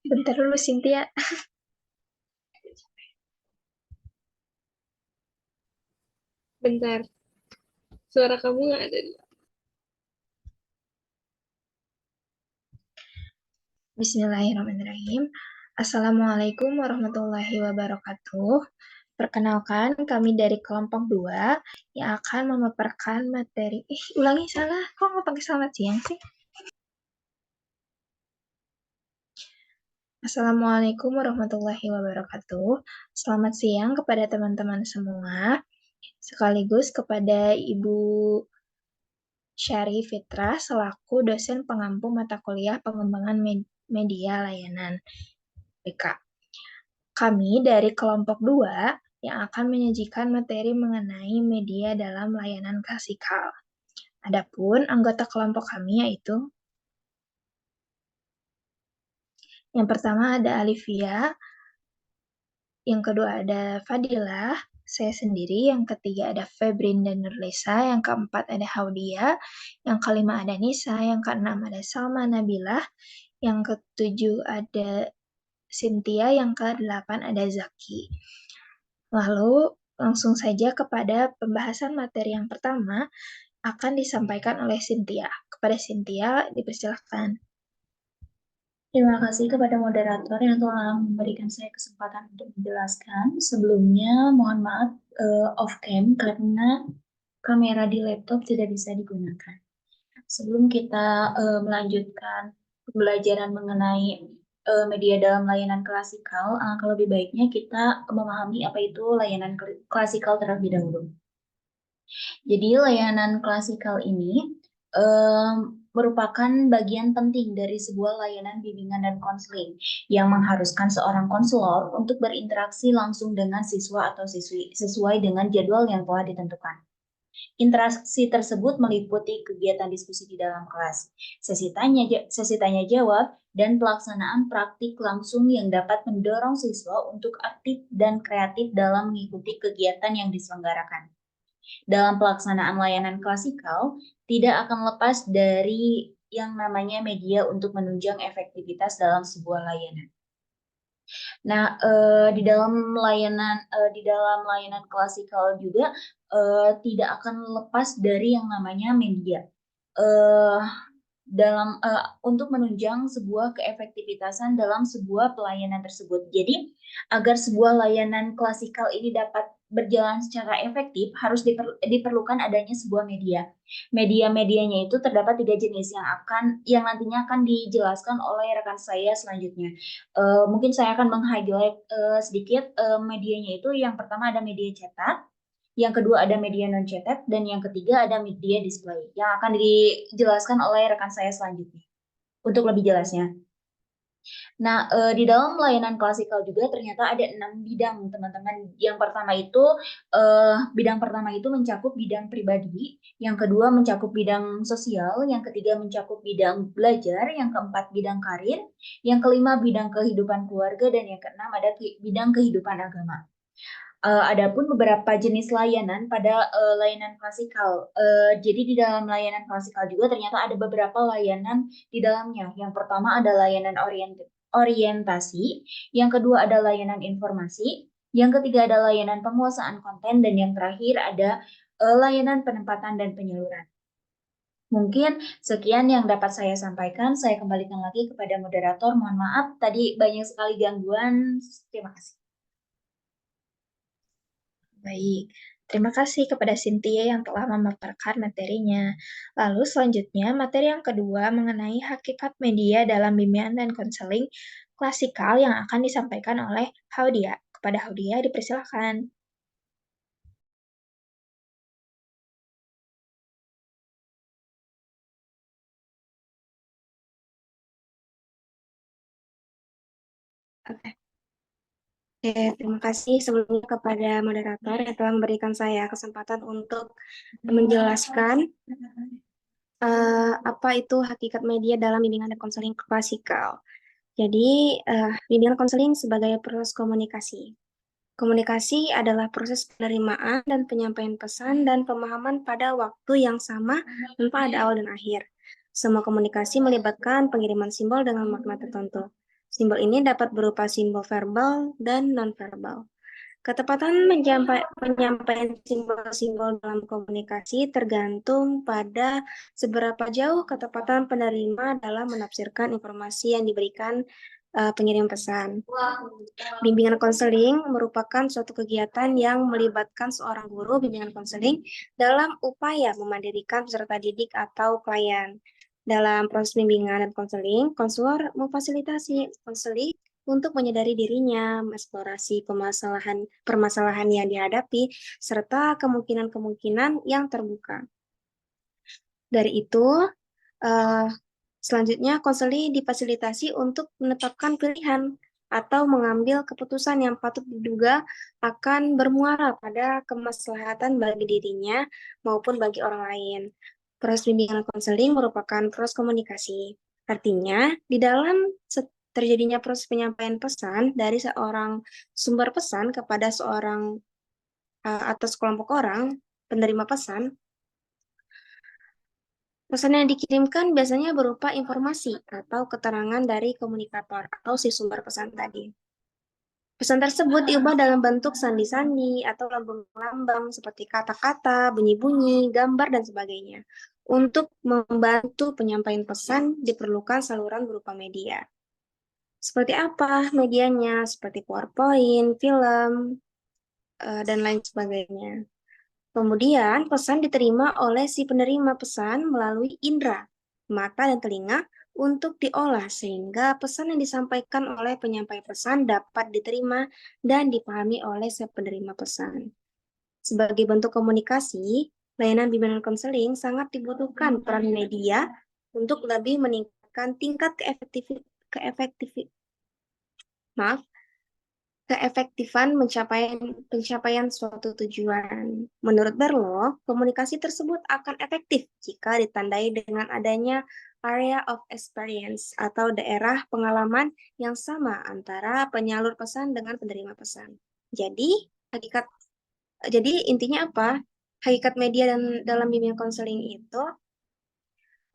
Bentar dulu, Cynthia. Bentar, suara kamu nggak ada. Bismillahirrahmanirrahim. Assalamualaikum warahmatullahi wabarakatuh. Perkenalkan, kami dari kelompok 2 yang akan memaparkan materi. Ulangi salah. Kok nggak pakai selamat siang sih? Assalamualaikum warahmatullahi wabarakatuh. Selamat siang kepada teman-teman semua, sekaligus kepada Ibu Syari Fitrah selaku dosen pengampu mata kuliah pengembangan media layanan BK. Kami dari kelompok 2 yang akan menyajikan materi mengenai media dalam layanan klasikal. Adapun anggota kelompok kami yaitu yang pertama ada Alivia, yang kedua ada Fadilah, saya sendiri, yang ketiga ada Febrin dan Nurlisa, yang keempat ada Haudia, yang kelima ada Nisa, yang keenam ada Salma Nabilah, yang ketujuh ada Cynthia, yang kedelapan ada Zaki. Lalu langsung saja kepada pembahasan materi yang pertama akan disampaikan oleh Cynthia. Kepada Cynthia, dipersilakan. Terima kasih kepada moderator yang telah memberikan saya kesempatan untuk menjelaskan. Sebelumnya, mohon maaf off cam karena kamera di laptop tidak bisa digunakan. Sebelum kita melanjutkan pembelajaran mengenai media dalam layanan klasikal, alangkah lebih baiknya kita memahami apa itu layanan klasikal terlebih dahulu. Jadi layanan klasikal ini merupakan bagian penting dari sebuah layanan bimbingan dan konseling yang mengharuskan seorang konselor untuk berinteraksi langsung dengan siswa atau siswi sesuai dengan jadwal yang telah ditentukan. Interaksi tersebut meliputi kegiatan diskusi di dalam kelas, sesi tanya jawab, dan pelaksanaan praktik langsung yang dapat mendorong siswa untuk aktif dan kreatif dalam mengikuti kegiatan yang diselenggarakan. Dalam pelaksanaan layanan klasikal, tidak akan lepas dari yang namanya media untuk menunjang efektivitas dalam sebuah layanan. Nah, di dalam layanan klasikal juga tidak akan lepas dari yang namanya media. Untuk menunjang sebuah keefektivitasan dalam sebuah pelayanan tersebut. Jadi, agar sebuah layanan klasikal ini dapat berjalan secara efektif, harus diperlukan adanya sebuah media. Media-medianya itu terdapat 3 jenis yang nantinya akan dijelaskan oleh rekan saya selanjutnya. Mungkin saya akan meng-highlight sedikit medianya itu. Yang pertama ada media cetak, yang kedua ada media non-cetak, dan yang ketiga ada media display yang akan dijelaskan oleh rekan saya selanjutnya untuk lebih jelasnya. Nah, di dalam layanan klasikal juga ternyata ada 6 bidang, teman-teman. Bidang pertama itu mencakup bidang pribadi, yang kedua mencakup bidang sosial, yang ketiga mencakup bidang belajar, yang keempat bidang karir, yang kelima bidang kehidupan keluarga, dan yang keenam ada bidang kehidupan agama. Adapun beberapa jenis layanan pada layanan klasikal. Jadi di dalam layanan klasikal juga ternyata ada beberapa layanan di dalamnya. Yang pertama ada layanan orientasi, yang kedua ada layanan informasi, yang ketiga ada layanan penguasaan konten, dan yang terakhir ada layanan penempatan dan penyaluran. Mungkin sekian yang dapat saya sampaikan. Saya kembalikan lagi kepada moderator. Mohon maaf, tadi banyak sekali gangguan. Terima kasih. Baik, terima kasih kepada Cynthia yang telah memaparkan materinya. Lalu selanjutnya, materi yang kedua mengenai hakikat media dalam bimbingan dan konseling klasikal yang akan disampaikan oleh Haudia. Kepada Haudia, dipersilakan. Oke, terima kasih sebelumnya kepada moderator yang telah memberikan saya kesempatan untuk menjelaskan apa itu hakikat media dalam bimbingan dan konseling klasikal. Jadi, bimbingan konseling sebagai proses komunikasi. Komunikasi adalah proses penerimaan dan penyampaian pesan dan pemahaman pada waktu yang sama tanpa ada awal dan akhir. Semua komunikasi melibatkan pengiriman simbol dengan makna tertentu. Simbol ini dapat berupa simbol verbal dan non-verbal. Ketepatan penyampaian simbol-simbol dalam komunikasi tergantung pada seberapa jauh ketepatan penerima dalam menafsirkan informasi yang diberikan pengirim pesan. Bimbingan konseling merupakan suatu kegiatan yang melibatkan seorang guru bimbingan konseling dalam upaya memandirikan peserta didik atau klien. Dalam proses bimbingan dan konseling, konselor memfasilitasi konseling untuk menyadari dirinya, mengeksplorasi permasalahan yang dihadapi, serta kemungkinan-kemungkinan yang terbuka. Dari itu, selanjutnya konseling difasilitasi untuk menetapkan pilihan atau mengambil keputusan yang patut diduga akan bermuara pada kemaslahatan bagi dirinya maupun bagi orang lain. Proses bimbingan konseling merupakan proses komunikasi. Artinya, di dalam terjadinya proses penyampaian pesan dari seorang sumber pesan kepada seorang atau sekelompok orang penerima pesan, pesan yang dikirimkan biasanya berupa informasi atau keterangan dari komunikator atau si sumber pesan tadi. Pesan tersebut diubah dalam bentuk sandi-sandi atau lambang-lambang seperti kata-kata, bunyi-bunyi, gambar, dan sebagainya. Untuk membantu penyampaian pesan diperlukan saluran berupa media. Seperti apa medianya? Seperti PowerPoint, film, dan lain sebagainya. Kemudian, pesan diterima oleh si penerima pesan melalui indera, mata dan telinga untuk diolah sehingga pesan yang disampaikan oleh penyampai pesan dapat diterima dan dipahami oleh si penerima pesan. Sebagai bentuk komunikasi, layanan bimbingan konseling sangat dibutuhkan peran media untuk lebih meningkatkan tingkat keefektifan pencapaian suatu tujuan. Menurut Berlo, komunikasi tersebut akan efektif jika ditandai dengan adanya area of experience atau daerah pengalaman yang sama antara penyalur pesan dengan penerima pesan. Jadi intinya apa? Hakikat media dalam bimbingan konseling itu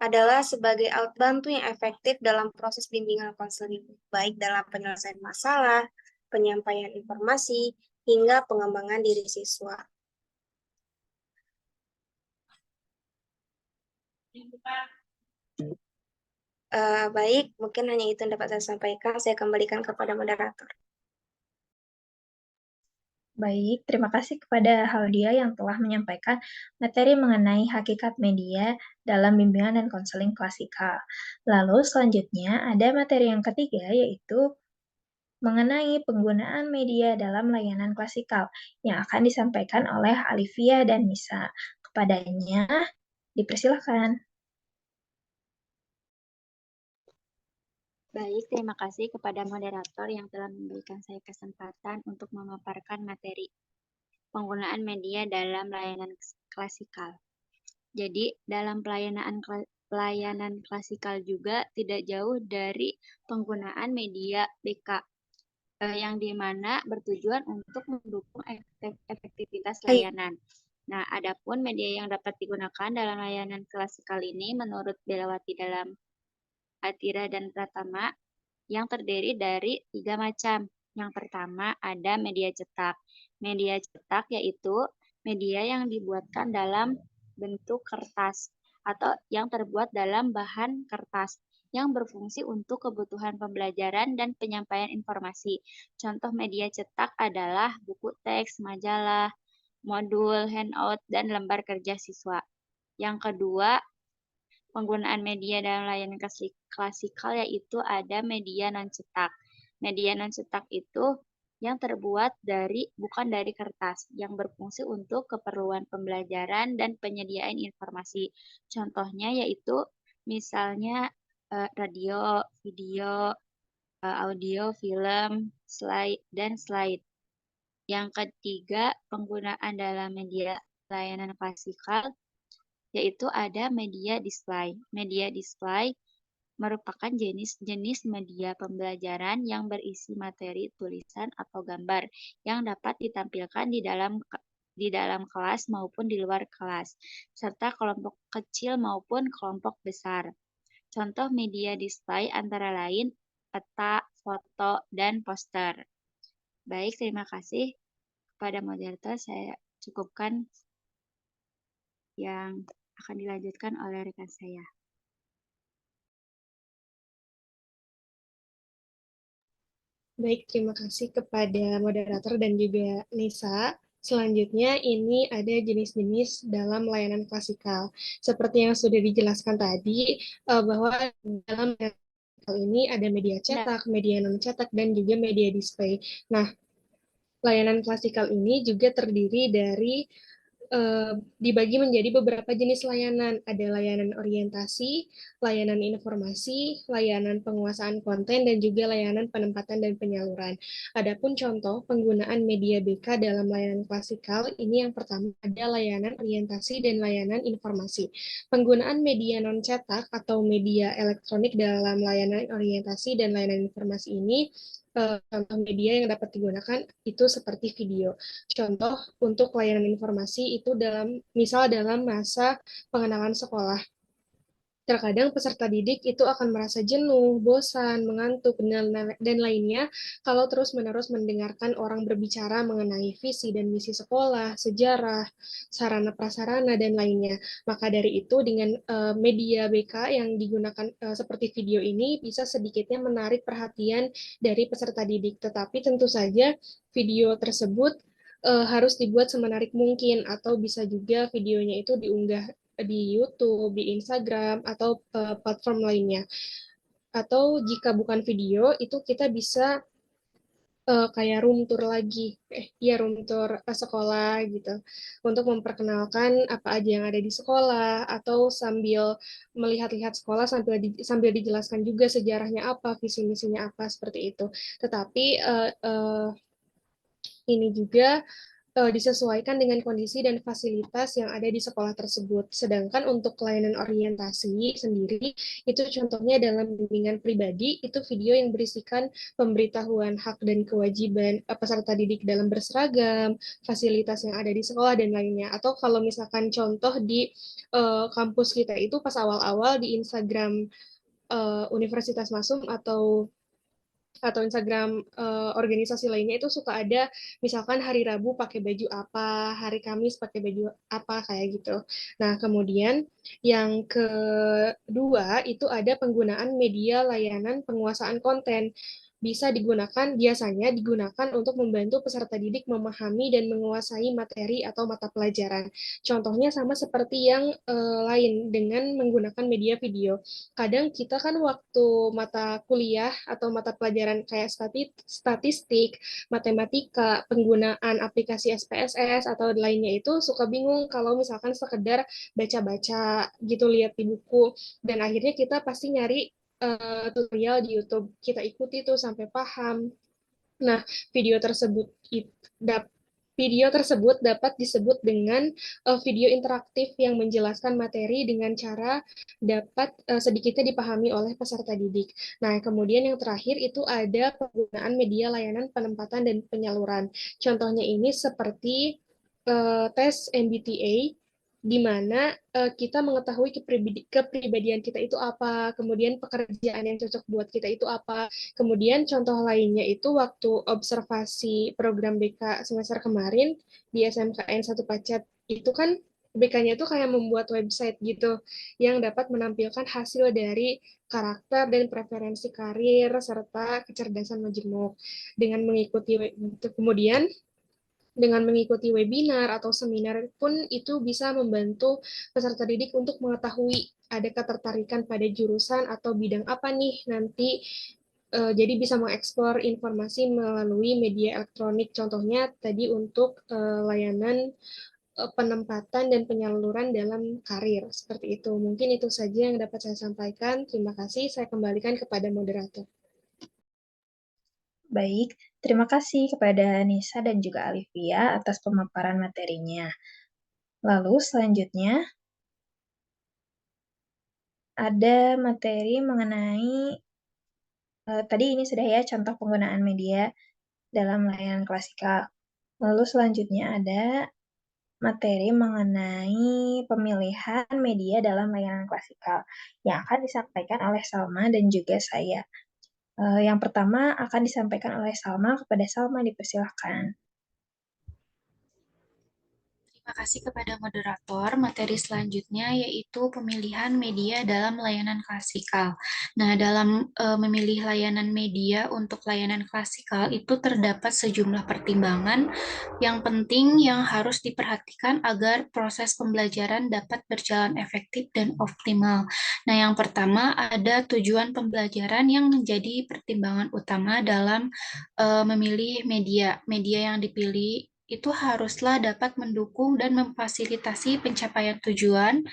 adalah sebagai alat bantu yang efektif dalam proses bimbingan konseling, baik dalam penyelesaian masalah, penyampaian informasi, hingga pengembangan diri siswa. Baik, mungkin hanya itu yang dapat saya sampaikan. Saya kembalikan kepada moderator. Baik, terima kasih kepada Haudia yang telah menyampaikan materi mengenai hakikat media dalam bimbingan dan konseling klasikal. Lalu selanjutnya ada materi yang ketiga, yaitu mengenai penggunaan media dalam layanan klasikal yang akan disampaikan oleh Alivia dan Nisa. Kepadanya, dipersilakan. Baik, terima kasih kepada moderator yang telah memberikan saya kesempatan untuk memaparkan materi penggunaan media dalam layanan klasikal. Jadi, dalam pelayanan klasikal juga tidak jauh dari penggunaan media BK yang dimana bertujuan untuk mendukung efektivitas layanan. Nah, adapun media yang dapat digunakan dalam layanan klasikal ini menurut Belawati dalam Atira dan Pratama yang terdiri dari 3 macam. Yang pertama ada media cetak. Media cetak yaitu media yang dibuatkan dalam bentuk kertas atau yang terbuat dalam bahan kertas yang berfungsi untuk kebutuhan pembelajaran dan penyampaian informasi. Contoh media cetak adalah buku teks, majalah, modul, handout, dan lembar kerja siswa. Yang kedua, penggunaan media dalam layanan klasikal yaitu ada media non-cetak. Media non-cetak itu yang terbuat bukan dari kertas, yang berfungsi untuk keperluan pembelajaran dan penyediaan informasi. Contohnya yaitu misalnya radio, video, audio, film, dan slide. Yang ketiga, penggunaan dalam media layanan klasikal yaitu ada media display. Media display merupakan jenis-jenis media pembelajaran yang berisi materi, tulisan, atau gambar yang dapat ditampilkan di dalam kelas maupun di luar kelas, serta kelompok kecil maupun kelompok besar. Contoh media display antara lain peta, foto, dan poster. Baik, terima kasih kepada moderator. Saya cukupkan yang akan dilanjutkan oleh rekan saya. Baik, terima kasih kepada moderator dan juga Nisa. Selanjutnya ini ada jenis-jenis dalam layanan klasikal. Seperti yang sudah dijelaskan tadi, bahwa dalam klasikal ini ada media cetak, media non-cetak, dan juga media display. Nah, layanan klasikal ini juga terdiri dari dibagi menjadi beberapa jenis layanan. Ada layanan orientasi, layanan informasi, layanan penguasaan konten, dan juga layanan penempatan dan penyaluran. Adapun contoh penggunaan media BK dalam layanan klasikal, ini yang pertama ada layanan orientasi dan layanan informasi. Penggunaan media non-cetak atau media elektronik dalam layanan orientasi dan layanan informasi ini, contoh media yang dapat digunakan itu seperti video. Contoh untuk layanan informasi itu misal dalam masa pengenalan sekolah. Terkadang peserta didik itu akan merasa jenuh, bosan, mengantuk, dan lainnya kalau terus-menerus mendengarkan orang berbicara mengenai visi dan misi sekolah, sejarah, sarana prasarana, dan lainnya. Maka dari itu dengan media BK yang digunakan seperti video ini bisa sedikitnya menarik perhatian dari peserta didik. Tetapi tentu saja video tersebut harus dibuat semenarik mungkin, atau bisa juga videonya itu diunggah di YouTube, di Instagram, atau platform lainnya. Atau jika bukan video, itu kita bisa kayak room tour lagi, room tour sekolah gitu, untuk memperkenalkan apa aja yang ada di sekolah, atau sambil melihat-lihat sekolah sambil dijelaskan juga sejarahnya apa, visi misinya apa, seperti itu. Tetapi ini juga disesuaikan dengan kondisi dan fasilitas yang ada di sekolah tersebut. Sedangkan untuk layanan orientasi sendiri, itu contohnya dalam bimbingan pribadi, itu video yang berisikan pemberitahuan hak dan kewajiban peserta didik dalam berseragam, fasilitas yang ada di sekolah, dan lainnya. Atau kalau misalkan contoh di kampus kita itu pas awal-awal di Instagram Universitas Masum atau Instagram organisasi lainnya itu suka ada misalkan hari Rabu pakai baju apa, hari Kamis pakai baju apa, kayak gitu. Nah, kemudian yang kedua itu ada penggunaan media layanan penguasaan konten. Biasanya digunakan untuk membantu peserta didik memahami dan menguasai materi atau mata pelajaran. Contohnya sama seperti yang lain dengan menggunakan media video. Kadang kita kan waktu mata kuliah atau mata pelajaran kayak statistik, matematika, penggunaan aplikasi SPSS atau lainnya itu suka bingung kalau misalkan sekedar baca-baca gitu, lihat di buku, dan akhirnya kita pasti nyari tutorial di YouTube, kita ikuti tuh sampai paham. Nah, video tersebut video tersebut dapat disebut dengan video interaktif yang menjelaskan materi dengan cara dapat sedikitnya dipahami oleh peserta didik. Nah, kemudian yang terakhir itu ada penggunaan media layanan penempatan dan penyaluran. Contohnya ini seperti tes MBTA, di mana kita mengetahui kepribadian kita itu apa, kemudian pekerjaan yang cocok buat kita itu apa. Kemudian contoh lainnya itu waktu observasi program BK semester kemarin di SMKN 1 Pacet, itu kan BK-nya itu kayak membuat website gitu yang dapat menampilkan hasil dari karakter dan preferensi karir serta kecerdasan majemuk. Kemudian dengan mengikuti webinar atau seminar pun itu bisa membantu peserta didik untuk mengetahui ada ketertarikan pada jurusan atau bidang apa nih nanti. Jadi bisa mengeksplor informasi melalui media elektronik. Contohnya tadi untuk layanan penempatan dan penyaluran dalam karir. Seperti itu. Mungkin itu saja yang dapat saya sampaikan. Terima kasih. Saya kembalikan kepada moderator. Baik, terima kasih kepada Nisa dan juga Alivia atas pemaparan materinya. Lalu selanjutnya ada materi mengenai tadi ini sudah ya contoh penggunaan media dalam layanan klasikal. Lalu selanjutnya ada materi mengenai pemilihan media dalam layanan klasikal yang akan disampaikan oleh Salma dan juga saya. Yang pertama akan disampaikan oleh Salma. Kepada Salma, dipersilahkan. Terima kasih kepada moderator. Materi selanjutnya yaitu pemilihan media dalam layanan klasikal. Nah, dalam memilih layanan media untuk layanan klasikal itu terdapat sejumlah pertimbangan yang penting yang harus diperhatikan agar proses pembelajaran dapat berjalan efektif dan optimal. Nah, yang pertama ada tujuan pembelajaran yang menjadi pertimbangan utama dalam memilih media. Media yang dipilih itu haruslah dapat mendukung dan memfasilitasi pencapaian tujuan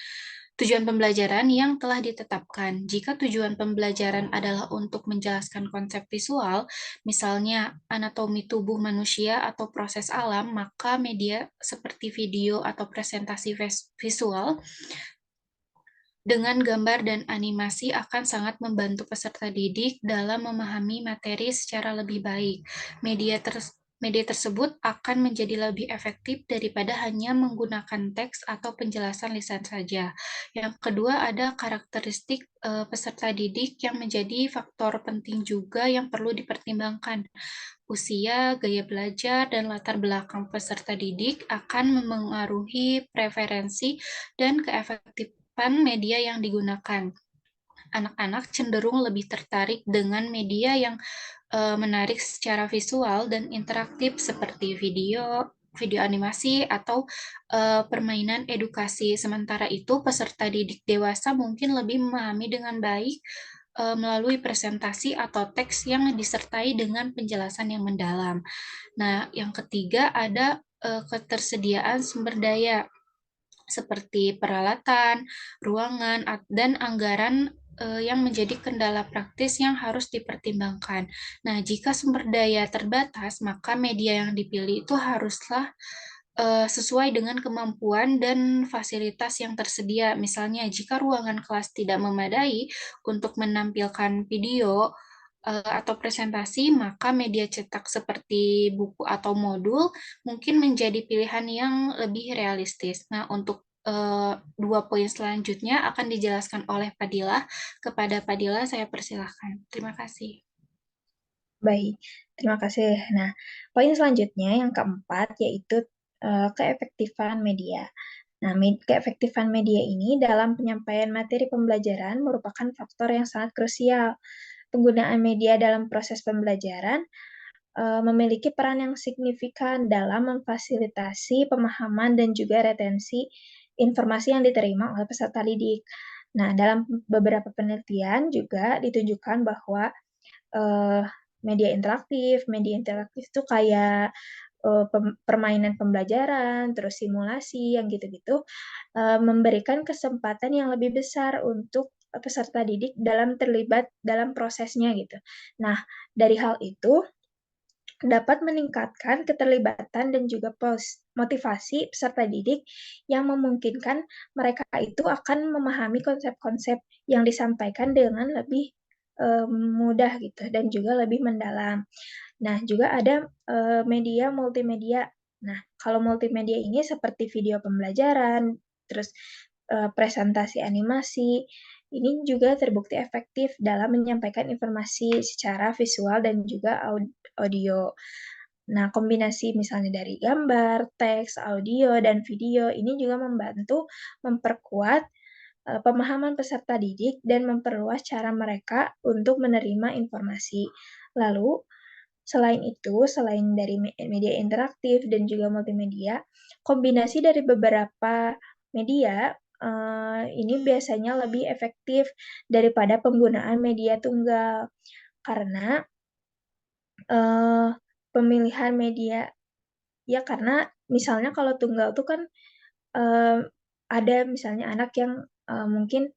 pembelajaran yang telah ditetapkan. Jika tujuan pembelajaran adalah untuk menjelaskan konsep visual, misalnya anatomi tubuh manusia atau proses alam, maka media seperti video atau presentasi visual dengan gambar dan animasi akan sangat membantu peserta didik dalam memahami materi secara lebih baik. Media tersebut akan menjadi lebih efektif daripada hanya menggunakan teks atau penjelasan lisan saja. Yang kedua ada karakteristik peserta didik yang menjadi faktor penting juga yang perlu dipertimbangkan. Usia, gaya belajar, dan latar belakang peserta didik akan memengaruhi preferensi dan keefektifan media yang digunakan. Anak-anak cenderung lebih tertarik dengan media yang menarik secara visual dan interaktif seperti video animasi atau permainan edukasi. Sementara itu, peserta didik dewasa mungkin lebih memahami dengan baik melalui presentasi atau teks yang disertai dengan penjelasan yang mendalam. Nah, yang ketiga ada ketersediaan sumber daya seperti peralatan, ruangan, dan anggaran yang menjadi kendala praktis yang harus dipertimbangkan. Nah, jika sumber daya terbatas, maka media yang dipilih itu haruslah sesuai dengan kemampuan dan fasilitas yang tersedia. Misalnya, jika ruangan kelas tidak memadai untuk menampilkan video atau presentasi, maka media cetak seperti buku atau modul mungkin menjadi pilihan yang lebih realistis. Nah, untuk dua poin selanjutnya akan dijelaskan oleh Fadilah. Kepada Fadilah, saya persilahkan. Terima kasih. Baik, terima kasih. Nah, poin selanjutnya yang keempat yaitu keefektifan media. Nah, keefektifan media ini dalam penyampaian materi pembelajaran merupakan faktor yang sangat krusial. Penggunaan media dalam proses pembelajaran memiliki peran yang signifikan dalam memfasilitasi pemahaman dan juga retensi informasi yang diterima oleh peserta didik. Nah, dalam beberapa penelitian juga ditunjukkan bahwa media interaktif itu kayak permainan pembelajaran, terus simulasi yang gitu-gitu, memberikan kesempatan yang lebih besar untuk peserta didik dalam terlibat dalam prosesnya gitu. Nah, dari hal itu dapat meningkatkan keterlibatan dan juga motivasi peserta didik yang memungkinkan mereka itu akan memahami konsep-konsep yang disampaikan dengan lebih mudah gitu dan juga lebih mendalam. Nah, juga ada media multimedia. Nah, kalau multimedia ini seperti video pembelajaran, terus presentasi animasi, ini juga terbukti efektif dalam menyampaikan informasi secara visual dan juga audio. Nah, kombinasi misalnya dari gambar, teks, audio, dan video ini juga membantu memperkuat pemahaman peserta didik dan memperluas cara mereka untuk menerima informasi. Lalu, selain itu, selain dari media interaktif dan juga multimedia, kombinasi dari beberapa media ini biasanya lebih efektif daripada penggunaan media tunggal. Karena pemilihan media, ya karena misalnya kalau tunggal itu kan ada misalnya anak yang mungkin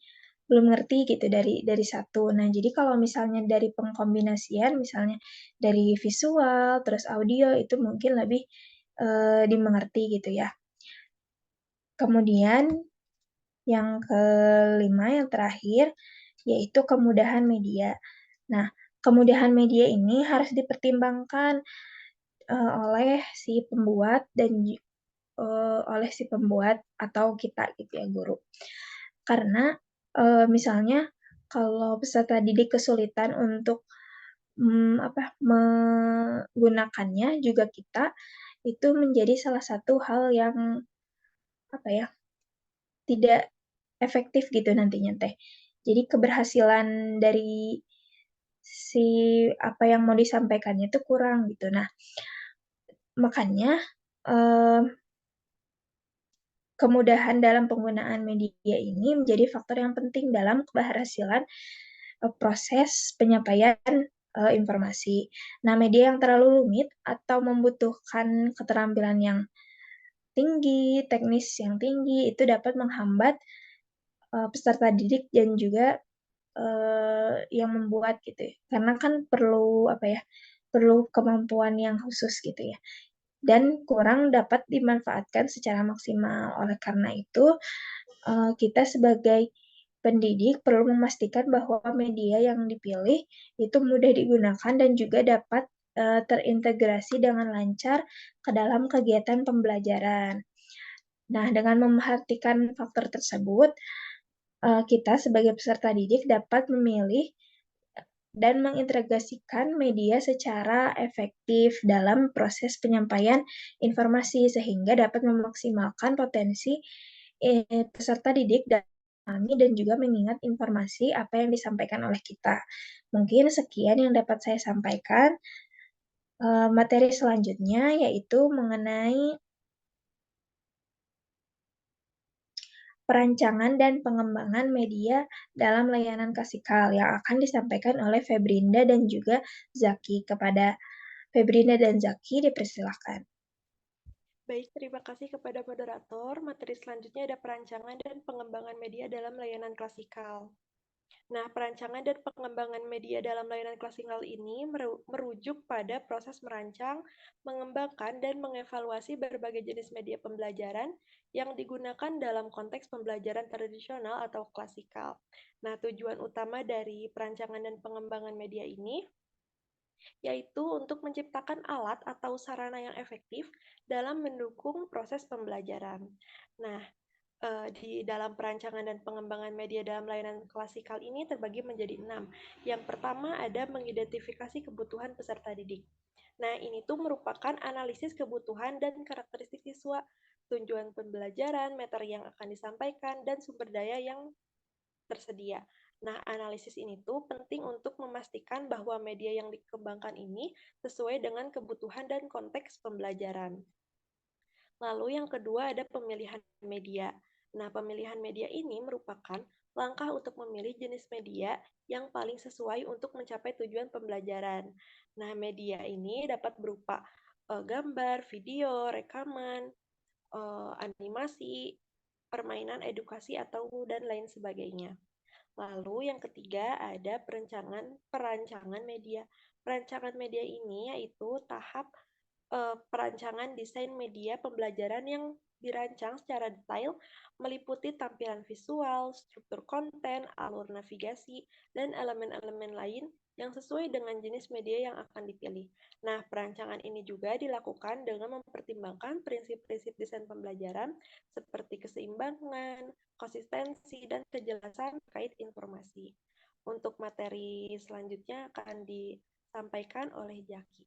belum ngerti gitu dari satu. Nah, jadi kalau misalnya dari pengkombinasian, misalnya dari visual, terus audio, itu mungkin lebih dimengerti gitu ya. Kemudian yang kelima, yang terakhir, yaitu kemudahan media. Nah, kemudahan media ini harus dipertimbangkan oleh si pembuat dan oleh si pembuat atau kita gitu ya, guru. Karena misalnya kalau peserta didik kesulitan untuk menggunakannya juga kita itu menjadi salah satu hal yang tidak efektif gitu nantinya teh. Jadi keberhasilan dari si apa yang mau disampaikannya itu kurang gitu. Nah, makanya eh, kemudahan dalam penggunaan media ini menjadi faktor yang penting dalam keberhasilan proses penyampaian informasi. Nah, media yang terlalu rumit atau membutuhkan keterampilan yang tinggi, teknis yang tinggi, itu dapat menghambat peserta didik dan juga yang membuat gitu ya. Karena kan perlu kemampuan yang khusus gitu ya. Dan kurang dapat dimanfaatkan secara maksimal. Oleh karena itu, kita sebagai pendidik perlu memastikan bahwa media yang dipilih itu mudah digunakan dan juga dapat terintegrasi dengan lancar ke dalam kegiatan pembelajaran. Nah, dengan memperhatikan faktor tersebut, kita sebagai peserta didik dapat memilih dan mengintegrasikan media secara efektif dalam proses penyampaian informasi sehingga dapat memaksimalkan potensi peserta didik dan memahami dan juga mengingat informasi apa yang disampaikan oleh kita. Mungkin sekian yang dapat saya sampaikan. Materi selanjutnya yaitu mengenai perancangan dan pengembangan media dalam layanan Kasikal yang akan disampaikan oleh Febrinda dan juga Zaki. Kepada Febrinda dan Zaki dipersilahkan. Baik, terima kasih kepada moderator. Materi selanjutnya ada perancangan dan pengembangan media dalam layanan klasikal. Nah, perancangan dan pengembangan media dalam layanan klasikal ini merujuk pada proses merancang, mengembangkan, dan mengevaluasi berbagai jenis media pembelajaran yang digunakan dalam konteks pembelajaran tradisional atau klasikal. Nah, tujuan utama dari perancangan dan pengembangan media ini yaitu untuk menciptakan alat atau sarana yang efektif dalam mendukung proses pembelajaran. Nah, di dalam perancangan dan pengembangan media dalam layanan klasikal ini terbagi menjadi 6. Yang pertama ada mengidentifikasi kebutuhan peserta didik. Nah, ini tuh merupakan analisis kebutuhan dan karakteristik siswa, tujuan pembelajaran, materi yang akan disampaikan, dan sumber daya yang tersedia. Nah, analisis ini tuh penting untuk memastikan bahwa media yang dikembangkan ini sesuai dengan kebutuhan dan konteks pembelajaran. Lalu yang kedua ada pemilihan media. Nah, pemilihan media ini merupakan langkah untuk memilih jenis media yang paling sesuai untuk mencapai tujuan pembelajaran. Nah, media ini dapat berupa gambar, video, rekaman, animasi, permainan edukasi atau dan lain sebagainya. Lalu yang ketiga ada perancangan media. Perancangan media ini yaitu tahap perancangan desain media pembelajaran yang dirancang secara detail, meliputi tampilan visual, struktur konten, alur navigasi, dan elemen-elemen lain yang sesuai dengan jenis media yang akan dipilih. Nah, perancangan ini juga dilakukan dengan mempertimbangkan prinsip-prinsip desain pembelajaran seperti keseimbangan, konsistensi, dan kejelasan terkait informasi. Untuk materi selanjutnya akan disampaikan oleh Jaki.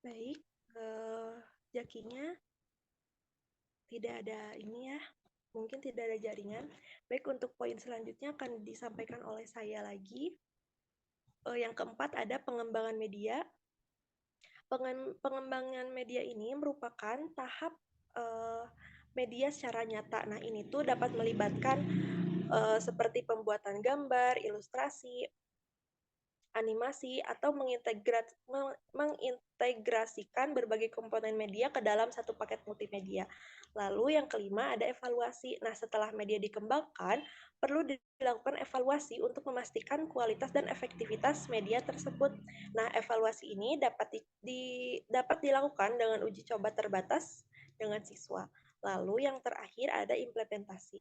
Baik, Jakinya tidak ada ini ya, mungkin tidak ada jaringan. Baik, untuk poin selanjutnya akan disampaikan oleh saya lagi. Yang keempat ada pengembangan media. Pengembangan media ini merupakan tahap media secara nyata. Nah, ini tuh dapat melibatkan seperti pembuatan gambar, ilustrasi, animasi, atau mengintegrasikan berbagai komponen media ke dalam satu paket multimedia. Lalu yang kelima ada evaluasi. Nah, setelah media dikembangkan, perlu dilakukan evaluasi untuk memastikan kualitas dan efektivitas media tersebut. Nah, evaluasi ini dapat dilakukan dengan uji coba terbatas dengan siswa. Lalu yang terakhir ada implementasi.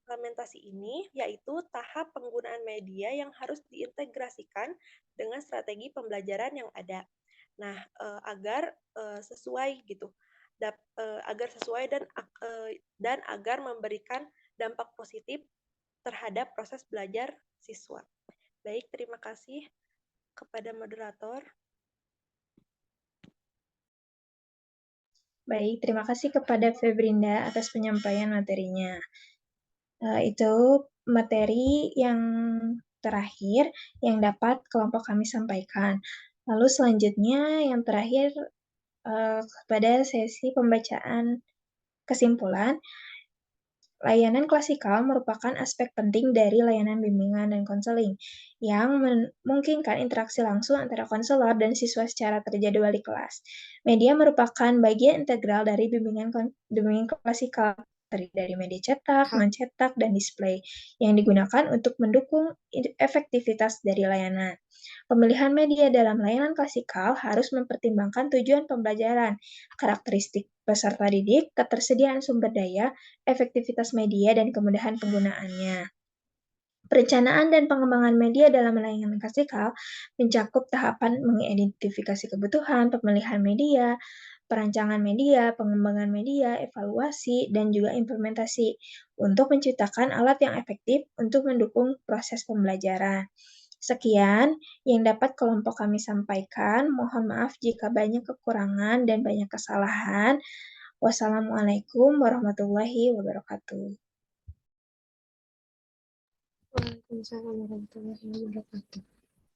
Implementasi ini yaitu tahap penggunaan media yang harus diintegrasikan dengan strategi pembelajaran yang ada. Nah, agar sesuai gitu, agar sesuai dan agar memberikan dampak positif terhadap proses belajar siswa. Baik, terima kasih kepada moderator. Baik, terima kasih kepada Febrinda atas penyampaian materinya. Itu materi yang terakhir yang dapat kelompok kami sampaikan. Lalu selanjutnya yang terakhir pada sesi pembacaan kesimpulan, layanan klasikal merupakan aspek penting dari layanan bimbingan dan konseling yang memungkinkan interaksi langsung antara konselor dan siswa secara terjadwal di kelas. Media merupakan bagian integral dari bimbingan klasikal, terdiri dari media cetak, non-cetak, dan display yang digunakan untuk mendukung efektivitas dari layanan. Pemilihan media dalam layanan klasikal harus mempertimbangkan tujuan pembelajaran, karakteristik peserta didik, ketersediaan sumber daya, efektivitas media, dan kemudahan penggunaannya. Perencanaan dan pengembangan media dalam layanan klasikal mencakup tahapan mengidentifikasi kebutuhan, pemilihan media, perancangan media, pengembangan media, evaluasi, dan juga implementasi untuk menciptakan alat yang efektif untuk mendukung proses pembelajaran. Sekian yang dapat kelompok kami sampaikan. Mohon maaf jika banyak kekurangan dan banyak kesalahan. Wassalamualaikum warahmatullahi wabarakatuh. Waalaikumsalam warahmatullahi wabarakatuh.